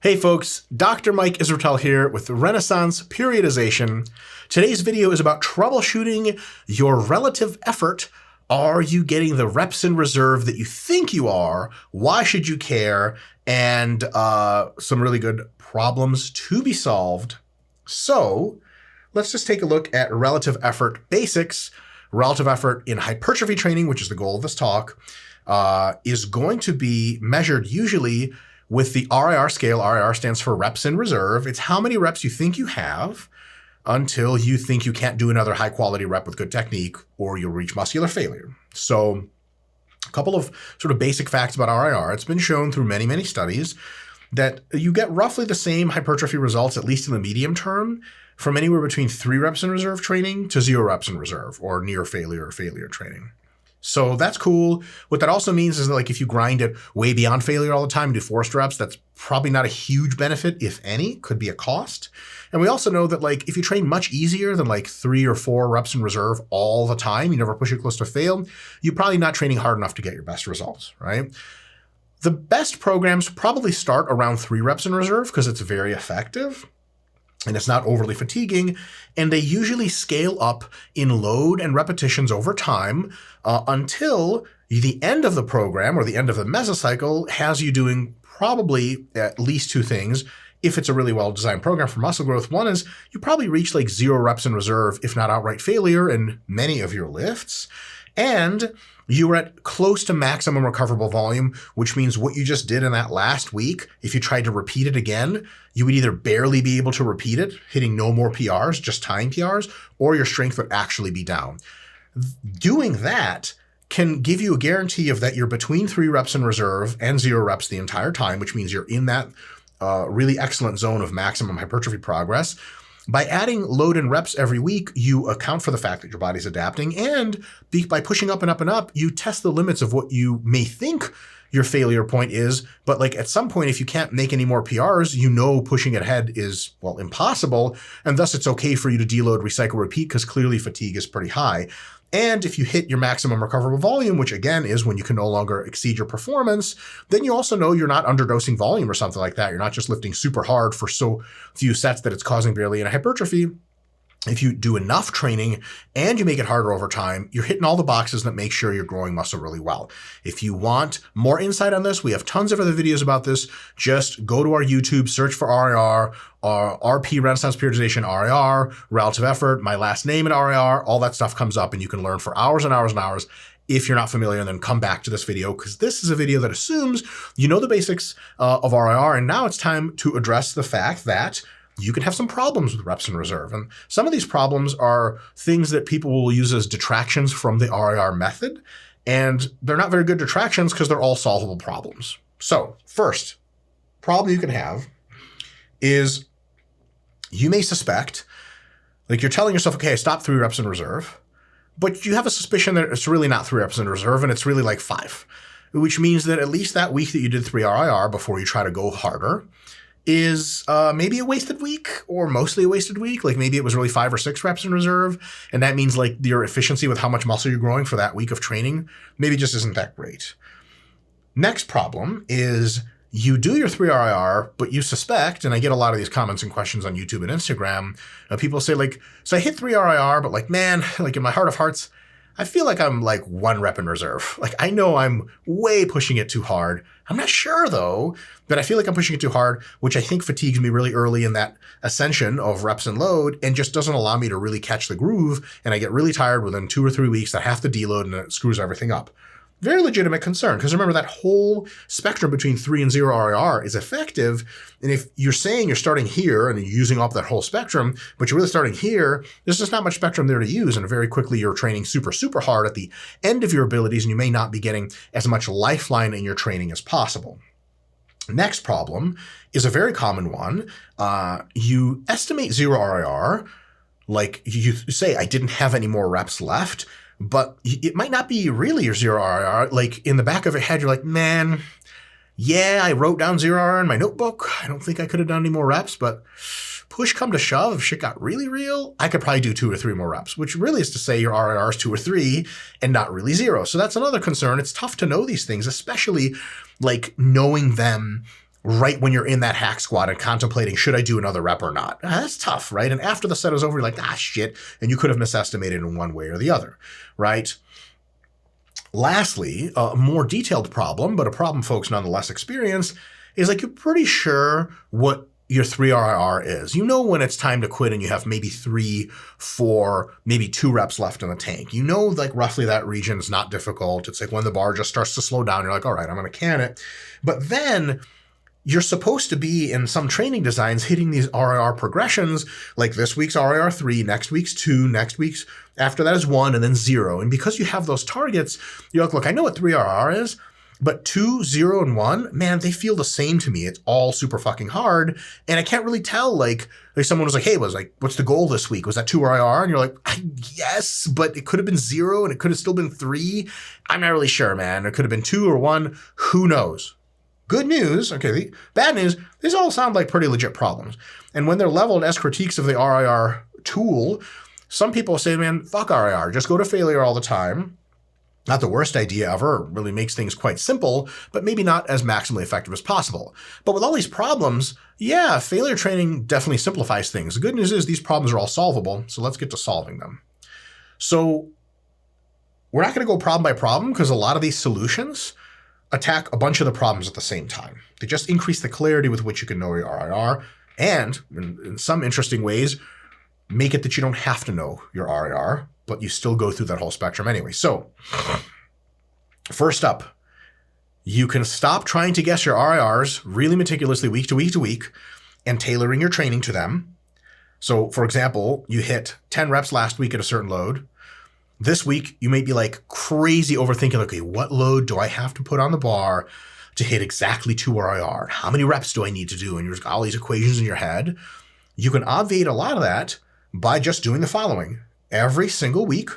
Hey folks, Dr. Mike Israetel here with Renaissance Periodization. Today's video is about troubleshooting your relative effort. Are you getting the reps in reserve that you think you are? Why should you care? And some really good problems to be solved. So let's just take a look at relative effort basics. Relative effort in hypertrophy training, which is the goal of this talk, is going to be measured usually with the RIR scale. RIR stands for reps in reserve. It's how many reps you think you have until you think you can't do another high quality rep with good technique or you'll reach muscular failure. So a couple of sort of basic facts about RIR. It's been shown through many, many studies that you get roughly the same hypertrophy results, at least in the medium term, from anywhere between 3 reps in reserve training to 0 reps in reserve or near failure or failure training. So that's cool. What that also means is that, like, if you grind it way beyond failure all the time and do forced reps, that's probably not a huge benefit, if any. Could be a cost. And we also know that, like, if you train much easier than like 3 or 4 reps in reserve all the time, you never push it close to fail, you're probably not training hard enough to get your best results, right? The best programs probably start around 3 reps in reserve because it's very effective and it's not overly fatiguing, and they usually scale up in load and repetitions over time until the end of the program or the end of the mesocycle has you doing probably at least 2 things. If it's a really well-designed program for muscle growth, one is you probably reach like 0 reps in reserve, if not outright failure in many of your lifts, and you are at close to maximum recoverable volume, which means what you just did in that last week, if you tried to repeat it again, you would either barely be able to repeat it, hitting no more PRs, just time PRs, or your strength would actually be down. Doing that can give you a guarantee of that you're between 3 reps in reserve and 0 reps the entire time, which means you're in that really excellent zone of maximum hypertrophy progress. By adding load and reps every week, you account for the fact that your body's adapting, and by pushing up and up and up, you test the limits of what you may think your failure point is. But like at some point, if you can't make any more PRs, you know pushing ahead is, well, impossible, and thus it's okay for you to deload, recycle, repeat, because clearly fatigue is pretty high. And if you hit your maximum recoverable volume, which again is when you can no longer exceed your performance, then you also know you're not underdosing volume or something like that. You're not just lifting super hard for so few sets that it's causing barely any hypertrophy. If you do enough training and you make it harder over time, you're hitting all the boxes that make sure you're growing muscle really well. If you want more insight on this, we have tons of other videos about this. Just go to our YouTube, search for RIR, RP, Renaissance Periodization, RIR, relative effort, my last name at RIR, all that stuff comes up and you can learn for hours and hours and hours. If you're not familiar, then come back to this video because this is a video that assumes you know the basics of RIR, and now it's time to address the fact that you can have some problems with reps in reserve. And some of these problems are things that people will use as detractions from the RIR method. And they're not very good detractions because they're all solvable problems. So first problem you can have is you may suspect, like you're telling yourself, okay, I stopped 3 reps in reserve, but you have a suspicion that it's really not 3 reps in reserve and it's really like 5, which means that at least that week that you did 3 RIR before you try to go harder is maybe a wasted week or mostly a wasted week. Like maybe it was really 5 or 6 reps in reserve. And that means like your efficiency with how much muscle you're growing for that week of training maybe just isn't that great. Next problem is you do your 3 RIR, but you suspect, and I get a lot of these comments and questions on YouTube and Instagram, people say like, so I hit 3 RIR, but like, man, like in my heart of hearts, I feel like I'm like 1 rep in reserve. Like I know I'm way pushing it too hard. I'm not sure though, but I feel like I'm pushing it too hard, which I think fatigues me really early in that ascension of reps and load and just doesn't allow me to really catch the groove. And I get really tired within 2 or 3 weeks. I have to deload and it screws everything up. Very legitimate concern, because remember that whole spectrum between 3 and 0 RIR is effective. And if you're saying you're starting here and you're using up that whole spectrum, but you're really starting here, there's just not much spectrum there to use. And very quickly you're training super, super hard at the end of your abilities, and you may not be getting as much lifeline in your training as possible. Next problem is a very common one. You estimate 0 RIR, like you say, I didn't have any more reps left, but it might not be really your 0 RIR. Like in the back of your head, you're like, man, yeah, I wrote down 0 RIR in my notebook. I don't think I could have done any more reps, but push come to shove, if shit got really real, I could probably do 2 or 3 more reps, which really is to say your RIR is 2 or 3 and not really 0. So that's another concern. It's tough to know these things, especially like knowing them right when you're in that hack squad and contemplating, should I do another rep or not? That's tough, right? And after the set is over, you're like, shit. And you could have misestimated in one way or the other, right? Lastly, a more detailed problem, but a problem folks nonetheless experience, is like you're pretty sure what your 3 RIR is. You know when it's time to quit and you have maybe 3, 4, maybe 2 reps left in the tank. You know, like roughly that region is not difficult. It's like when the bar just starts to slow down, you're like, all right, I'm going to can it. But then you're supposed to be in some training designs hitting these RIR progressions, like this week's RIR 3, next week's 2, next week's after that is 1, and then 0. And because you have those targets, you're like, look, I know what 3 RIR is, but 2, 0, and 1, man, they feel the same to me. It's all super fucking hard. And I can't really tell, like someone was like, hey, what's the goal this week? Was that 2 RIR? And you're like, yes, but it could have been 0 and it could have still been 3. I'm not really sure, man. It could have been 2 or 1. Who knows? Good news, okay, bad news, these all sound like pretty legit problems. And when they're leveled as critiques of the RIR tool, some people say, man, fuck RIR, just go to failure all the time. Not the worst idea ever, it really makes things quite simple, but maybe not as maximally effective as possible. But with all these problems, yeah, failure training definitely simplifies things. The good news is these problems are all solvable, so let's get to solving them. So we're not going to go problem by problem because a lot of these solutions attack a bunch of the problems at the same time. They just increase the clarity with which you can know your RIR, and in some interesting ways, make it that you don't have to know your RIR, but you still go through that whole spectrum anyway. So first up, you can stop trying to guess your RIRs really meticulously week to week to week and tailoring your training to them. So for example, you hit 10 reps last week at a certain load. This week, you may be like crazy overthinking, okay, what load do I have to put on the bar to hit exactly 2 RIR? How many reps do I need to do? And you've got all these equations in your head. You can obviate a lot of that by just doing the following. Every single week,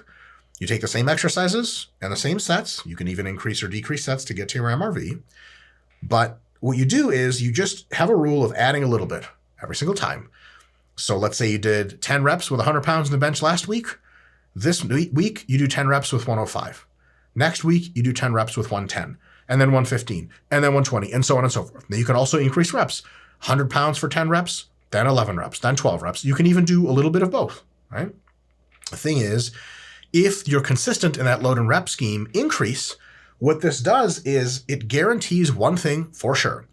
you take the same exercises and the same sets. You can even increase or decrease sets to get to your MRV. But what you do is you just have a rule of adding a little bit every single time. So let's say you did 10 reps with 100 pounds in the bench last week. This week, you do 10 reps with 105. Next week, you do 10 reps with 110, and then 115, and then 120, and so on and so forth. Now you can also increase reps. 100 pounds for 10 reps, then 11 reps, then 12 reps. You can even do a little bit of both, right? The thing is, if you're consistent in that load and rep scheme increase, what this does is it guarantees one thing for sure.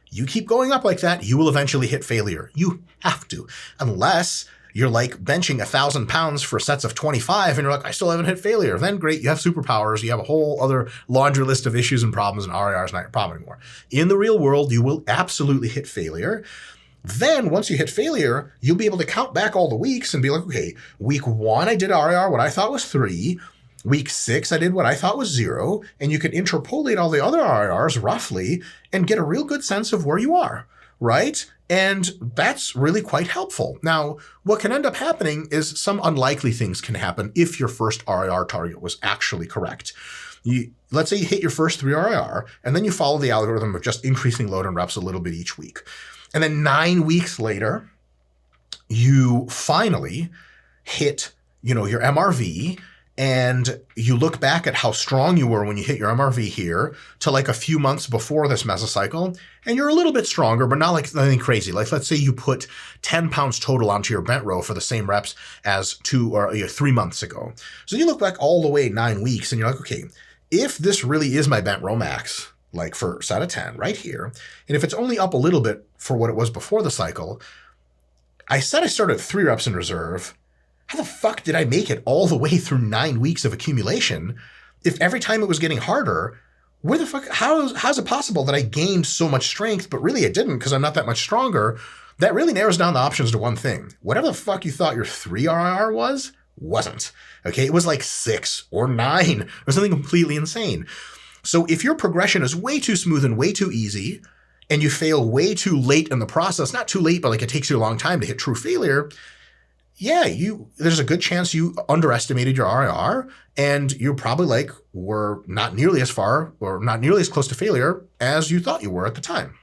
You keep going up like that, you will eventually hit failure. You have to, unless you're like benching 1,000 pounds for sets of 25 and you're like, I still haven't hit failure. Then great, you have superpowers. You have a whole other laundry list of issues and problems, and RIR is not your problem anymore. In the real world, you will absolutely hit failure. Then once you hit failure, you'll be able to count back all the weeks and be like, okay, week 1, I did RIR, what I thought was 3. Week 6, I did what I thought was 0. And you can interpolate all the other RIRs roughly and get a real good sense of where you are, right? And that's really quite helpful. Now, what can end up happening is some unlikely things can happen if your first RIR target was actually correct. Let's say you hit your first 3 RIR, and then you follow the algorithm of just increasing load and reps a little bit each week. And then 9 weeks later, you finally hit, your MRV, and you look back at how strong you were when you hit your MRV here to like a few months before this mesocycle, and you're a little bit stronger, but not like anything crazy. Like let's say you put 10 pounds total onto your bent row for the same reps as 2 or 3 months ago. So you look back all the way 9 weeks and you're like, okay, if this really is my bent row max, like for set of 10 right here, and if it's only up a little bit for what it was before the cycle, I said I started at 3 reps in reserve. How the fuck did I make it all the way through 9 weeks of accumulation? If every time it was getting harder, where the fuck, how's it possible that I gained so much strength, but really I didn't because I'm not that much stronger? That really narrows down the options to one thing. Whatever the fuck you thought your 3 RIR was, wasn't. Okay, it was like 6 or 9 or something completely insane. So if your progression is way too smooth and way too easy, and you fail way too late in the process, not too late, but like it takes you a long time to hit true failure, yeah, there's a good chance you underestimated your RIR, and you probably were not nearly as far or not nearly as close to failure as you thought you were at the time.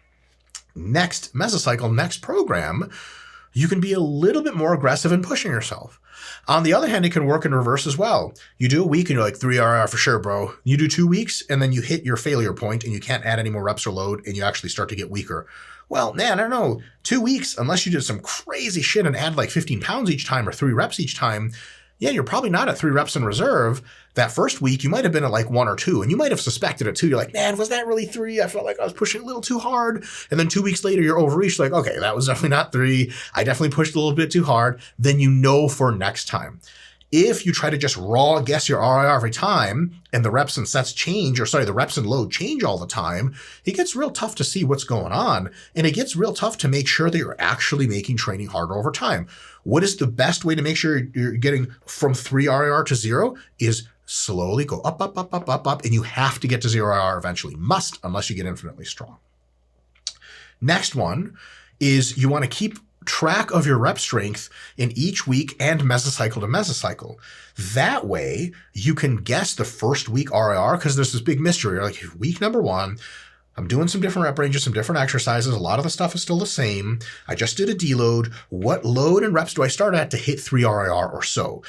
Next mesocycle, next program, you can be a little bit more aggressive in pushing yourself. On the other hand, it can work in reverse as well. You do a week and you're like 3 RIR for sure, bro. You do 2 weeks and then you hit your failure point and you can't add any more reps or load and you actually start to get weaker. Well, man, I don't know, 2 weeks, unless you did some crazy shit and add like 15 pounds each time or 3 reps each time, yeah, you're probably not at 3 reps in reserve. That first week, you might have been at like 1 or 2, and you might have suspected it too. You're like, man, was that really 3? I felt like I was pushing a little too hard. And then 2 weeks later, you're overreached. Like, okay, that was definitely not 3. I definitely pushed a little bit too hard. Then you know for next time. If you try to just raw guess your RIR every time and the reps and sets change, or sorry, the reps and load change all the time, it gets real tough to see what's going on. And it gets real tough to make sure that you're actually making training harder over time. What is the best way to make sure you're getting from 3 RIR to 0 is slowly go up, up, up, up, up, up, and you have to get to 0 RIR eventually. Must, unless you get infinitely strong. Next one is you want to keep track of your rep strength in each week and mesocycle to mesocycle. That way you can guess the first week RIR, because there's this big mystery. You're like, week number 1, I'm doing some different rep ranges, some different exercises. A lot of the stuff is still the same. I just did a deload. What load and reps do I start at to hit 3 RIR or so?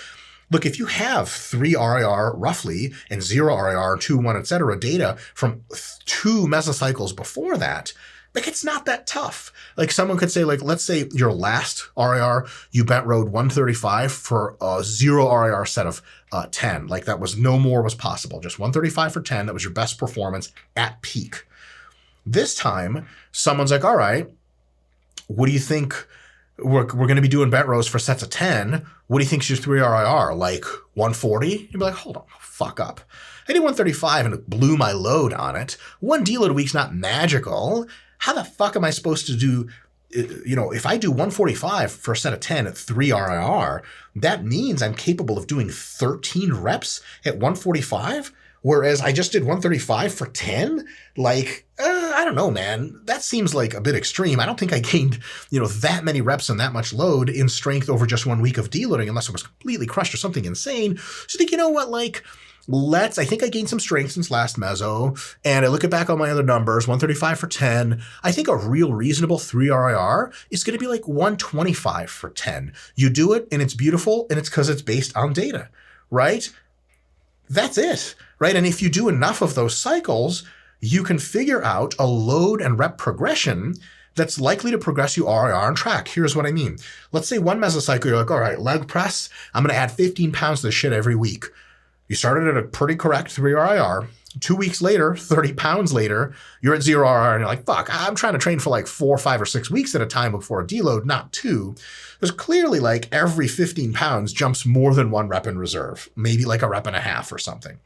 Look, if you have 3 RIR roughly and 0 RIR, 2, 1, etc. data from 2 mesocycles before that, like, it's not that tough. Like, someone could say, like, let's say your last RIR, you bent rode 135 for a 0 RIR set of 10. Like, that was no more was possible. Just 135 for 10. That was your best performance at peak. This time, someone's like, all right, what do you think? We're going to be doing bent rows for sets of 10. What do you think is your 3 RIR? Like 140? You'd be like, hold on, fuck up. I did 135 and it blew my load on it. 1 deload a week's not magical. How the fuck am I supposed to do, if I do 145 for a set of 10 at 3 RIR, that means I'm capable of doing 13 reps at 145, whereas I just did 135 for 10? Like, I don't know, man. That seems like a bit extreme. I don't think I gained, that many reps and that much load in strength over just 1 week of deloading, unless it was completely crushed or something insane. So I think, I think I gained some strength since last meso, and I look back on my other numbers, 135 for 10. I think a real reasonable 3 RIR is going to be like 125 for 10. You do it, and it's beautiful, and it's because it's based on data, right? That's it, right? And if you do enough of those cycles, you can figure out a load and rep progression that's likely to progress you RIR on track. Here's what I mean. Let's say 1 mesocycle, you're like, all right, leg press, I'm going to add 15 pounds to this shit every week. You started at a pretty correct 3 RIR. 2 weeks later, 30 pounds later, you're at 0 RIR and you're like, fuck, I'm trying to train for like 4, 5, or 6 weeks at a time before a deload, not 2. There's clearly like every 15 pounds jumps more than 1 rep in reserve, maybe like a rep and a half or something.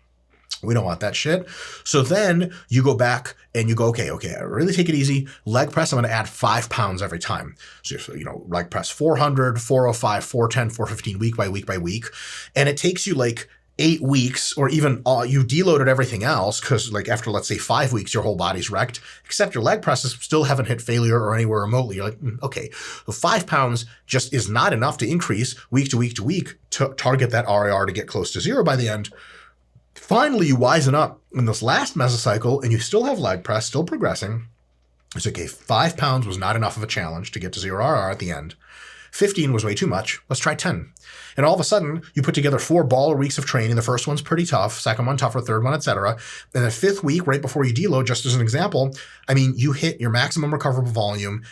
We don't want that shit. So then you go back and you go, okay, I really take it easy. Leg press, I'm going to add 5 pounds every time. So, leg press 400, 405, 410, 415, week by week by week. And it takes you like 8 weeks, or even you deloaded everything else, because like after, let's say 5 weeks, your whole body's wrecked, except your leg presses still haven't hit failure or anywhere remotely. You're like, okay, so 5 pounds just is not enough to increase week to week to week to target that RIR to get close to 0 by the end. Finally, you wisen up in this last mesocycle and you still have leg press, still progressing. It's okay, 5 pounds was not enough of a challenge to get to 0 RIR at the end. 15 was way too much. Let's try 10. And all of a sudden, you put together 4 baller weeks of training. The first one's pretty tough, second one tougher, third one, etc. And the 5th week, right before you deload, just as an example, you hit your maximum recoverable volume.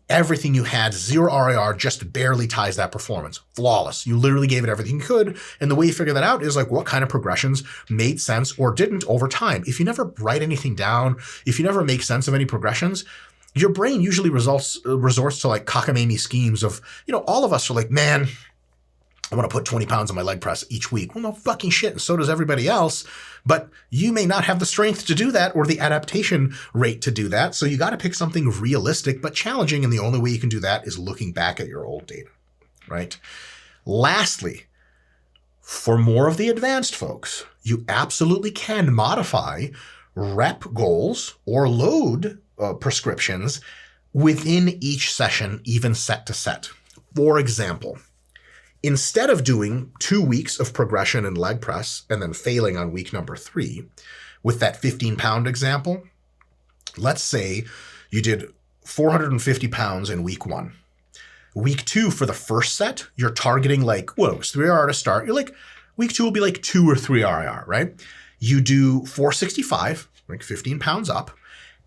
Everything you had, 0 RIR, just barely ties that performance. Flawless. You literally gave it everything you could. And the way you figure that out is like what kind of progressions made sense or didn't over time. If you never write anything down, if you never make sense of any progressions, your brain usually resorts to like cockamamie schemes of, all of us are like, man, I want to put 20 pounds on my leg press each week. Well, no fucking shit, and so does everybody else. But you may not have the strength to do that or the adaptation rate to do that. So you got to pick something realistic but challenging, and the only way you can do that is looking back at your old data, right? Lastly, for more of the advanced folks, you absolutely can modify rep goals or load prescriptions within each session, even set to set. For example, instead of doing 2 weeks of progression in leg press and then failing on week number 3, with that 15-pound example, let's say you did 450 pounds in week 1. Week 2 for the first set, you're targeting like, whoa, it was 3 RIR to start. You're like, week 2 will be like 2 or 3 RIR, right? You do 465, like 15 pounds up,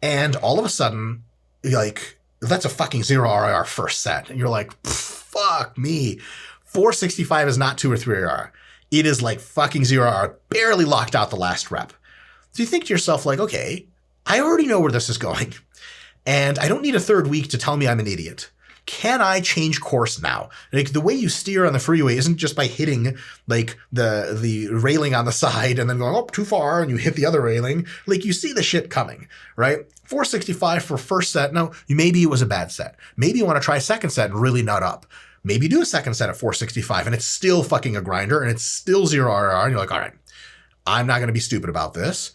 and all of a sudden, like, that's a fucking 0 RIR first set. And you're like, fuck me. 465 is not 2 or 3 RIR. It is like fucking 0 RIR, barely locked out the last rep. So you think to yourself like, okay, I already know where this is going, and I don't need a third week to tell me I'm an idiot. Can I change course now? Like, the way you steer on the freeway isn't just by hitting like the railing on the side and then going, oh, too far, and you hit the other railing. Like, you see the shit coming, right? 465 for first set. No, maybe it was a bad set. Maybe you want to try second set and really nut up. Maybe you do a second set at 465 and it's still fucking a grinder and it's still 0 RIR. And you're like, all right, I'm not going to be stupid about this.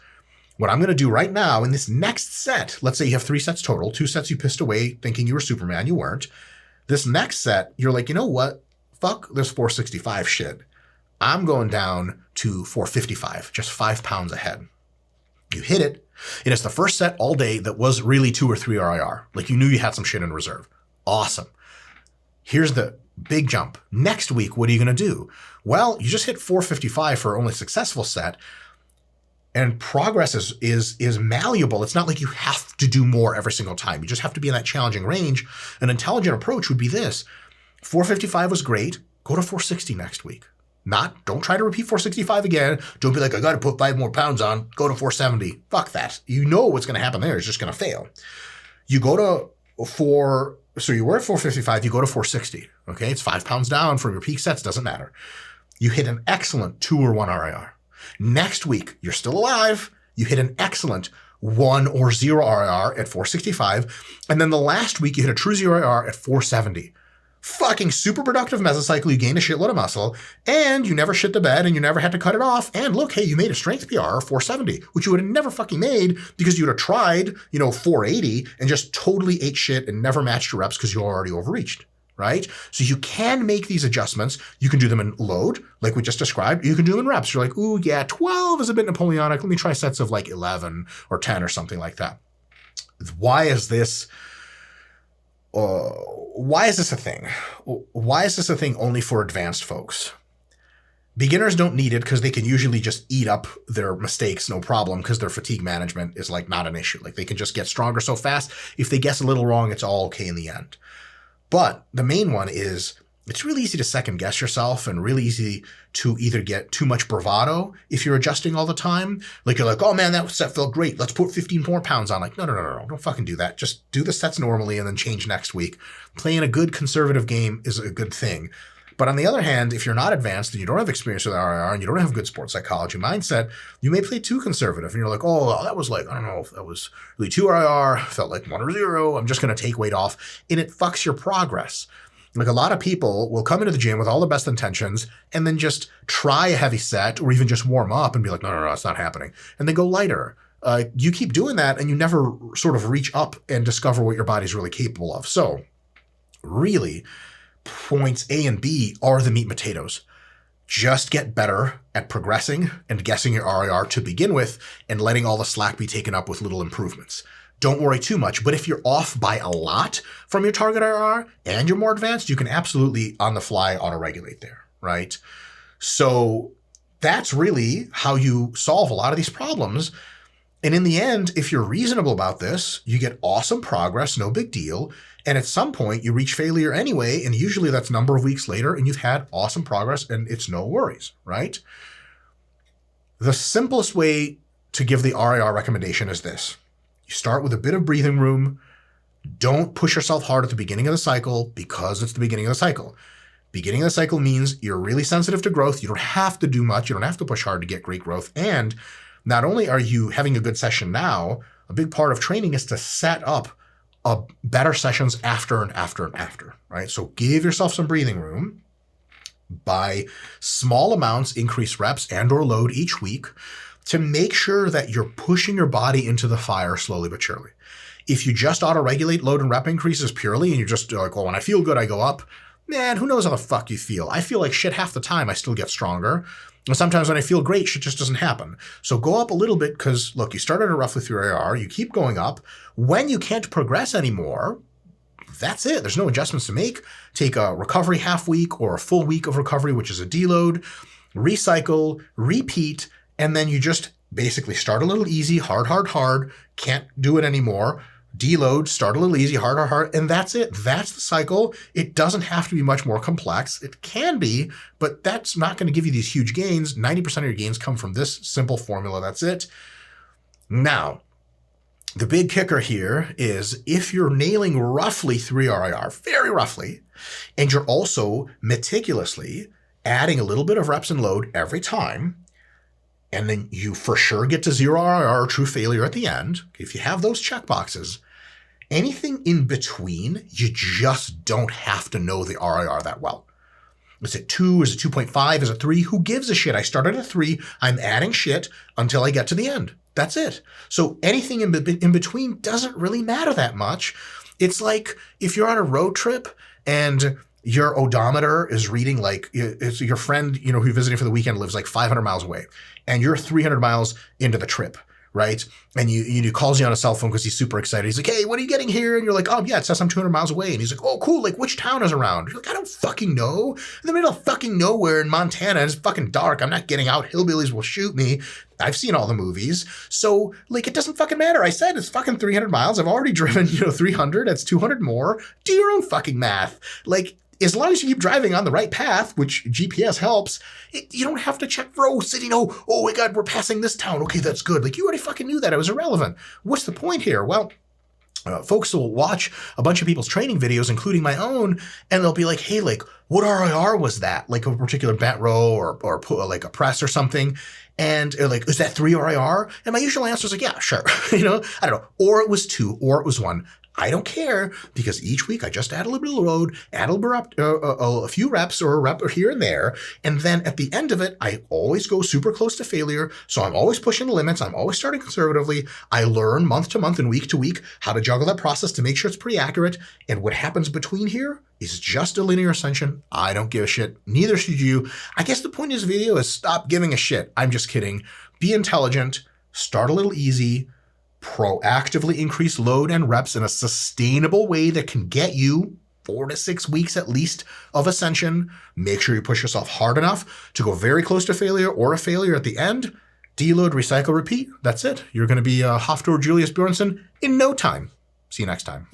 What I'm going to do right now in this next set, let's say you have 3 sets total, 2 sets you pissed away thinking you were Superman, you weren't. This next set, you're like, you know what? Fuck this 465 shit. I'm going down to 455, just 5 pounds ahead. You hit it, and it's the first set all day that was really 2 or 3 RIR. Like, you knew you had some shit in reserve. Awesome. Here's the big jump. Next week, what are you going to do? Well, you just hit 455 for only successful set, and progress is malleable. It's not like you have to do more every single time. You just have to be in that challenging range. An intelligent approach would be this. 455 was great. Go to 460 next week. Don't try to repeat 465 again. Don't be like, I got to put 5 more pounds on. Go to 470. Fuck that. You know what's going to happen there. It's just going to fail. You go to so you were at 455, you go to 460. Okay, it's 5 pounds down from your peak sets. Doesn't matter. You hit an excellent 2 or 1 RIR. Next week, you're still alive. You hit an excellent 1 or 0 RIR at 465. And then the last week, you hit a true 0 RIR at 470. Fucking super productive mesocycle. You gained a shitload of muscle, and you never shit the bed, and you never had to cut it off. And look, hey, you made a strength PR of 470, which you would have never fucking made because you would have tried, 480 and just totally ate shit and never matched your reps because you already overreached. Right? So you can make these adjustments. You can do them in load, like we just described. You can do them in reps. You're like, ooh, yeah, 12 is a bit Napoleonic. Let me try sets of like 11 or 10 or something like that. Why is this a thing? Why is this a thing only for advanced folks? Beginners don't need it because they can usually just eat up their mistakes, no problem, because their fatigue management is like not an issue. Like, they can just get stronger so fast. If they guess a little wrong, it's all okay in the end. But the main one is it's really easy to second guess yourself and really easy to either get too much bravado if you're adjusting all the time. Like, you're like, oh man, that set felt great. Let's put 15 more pounds on. Like, no, don't fucking do that. Just do the sets normally and then change next week. Playing a good conservative game is a good thing. But on the other hand, if you're not advanced and you don't have experience with RIR and you don't have a good sports psychology mindset, you may play too conservative. And you're like, oh, that was like, I don't know if that was really 2 RIR, felt like 1 or 0. I'm just going to take weight off. And it fucks your progress. Like, a lot of people will come into the gym with all the best intentions and then just try a heavy set or even just warm up and be like, no, it's not happening. And they go lighter. You keep doing that and you never sort of reach up and discover what your body's really capable of. So really, points A and B are the meat and potatoes. Just get better at progressing and guessing your RIR to begin with and letting all the slack be taken up with little improvements. Don't worry too much, but if you're off by a lot from your target RIR and you're more advanced, you can absolutely on the fly auto-regulate there, right? So that's really how you solve a lot of these problems. And in the end, if you're reasonable about this, you get awesome progress, no big deal. And at some point, you reach failure anyway, and usually that's a number of weeks later, and you've had awesome progress, and it's no worries, right? The simplest way to give the RIR recommendation is this. You start with a bit of breathing room. Don't push yourself hard at the beginning of the cycle because it's the beginning of the cycle. Beginning of the cycle means you're really sensitive to growth. You don't have to do much. You don't have to push hard to get great growth. And not only are you having a good session now, a big part of training is to set up better sessions after and after and after, right? So give yourself some breathing room. By small amounts, increase reps and or load each week to make sure that you're pushing your body into the fire slowly but surely. If you just auto-regulate load and rep increases purely and you're just like, well, when I feel good, I go up, man, who knows how the fuck you feel? I feel like shit half the time. I still get stronger. And sometimes when I feel great, shit just doesn't happen. So go up a little bit because, look, you started at roughly 3 RIR. You keep going up. When you can't progress anymore, That's it. There's no adjustments to make. Take a recovery half week or a full week of recovery, which is a deload, recycle, repeat, and then you just basically start a little easy, hard, hard, hard, can't do it anymore. Deload, start a little easy, hard, hard, hard, and that's it. That's the cycle. It doesn't have to be much more complex. It can be, but that's not going to give you these huge gains. 90% of your gains come from this simple formula. That's it. Now, the big kicker here is if you're nailing roughly 3 RIR, very roughly, and you're also meticulously adding a little bit of reps and load every time, and then you for sure get to 0 RIR or true failure at the end. If you have those checkboxes, anything in between, you just don't have to know the RIR that well. Is it 2? Is it 2.5? Is it 3? Who gives a shit? I started at 3. I'm adding shit until I get to the end. That's it. So anything in between doesn't really matter that much. It's like if you're on a road trip and your odometer is reading like, it's your friend, who you're visiting for the weekend lives like 500 miles away, and you're 300 miles into the trip, right? And he calls you on a cell phone because he's super excited. He's like, hey, what are you getting here? And you're like, oh yeah, it says I'm 200 miles away. And he's like, oh cool, like which town is around? You're like, I don't fucking know. In the middle of fucking nowhere in Montana, it's fucking dark. I'm not getting out. Hillbillies will shoot me. I've seen all the movies. So like, it doesn't fucking matter. I said it's fucking 300 miles. I've already driven, 300. That's 200 more. Do your own fucking math. Like, as long as you keep driving on the right path, which GPS helps, you don't have to check for, city, oh my God, we're passing this town. Okay, that's good. Like, you already fucking knew that. It was irrelevant. What's the point here? Well, folks will watch a bunch of people's training videos, including my own, and they'll be like, hey, like, what RIR was that? Like a particular bent row or like a press or something. And they're like, is that 3 RIR? And my usual answer is like, yeah, sure. I don't know. Or it was 2, or it was 1. I don't care, because each week I just add a little bit of load, add a few reps or a rep or here and there. And then at the end of it, I always go super close to failure. So I'm always pushing the limits. I'm always starting conservatively. I learn month to month and week to week how to juggle that process to make sure it's pretty accurate. And what happens between here is just a linear ascension. I don't give a shit. Neither should you. I guess the point of this video is stop giving a shit. I'm just kidding. Be intelligent. Start a little easy. Proactively increase load and reps in a sustainable way that can get you 4 to 6 weeks at least of ascension. Make sure you push yourself hard enough to go very close to failure or a failure at the end. Deload, recycle, repeat. That's it. You're going to be Hafthor Julius Bjornsson in no time. See you next time.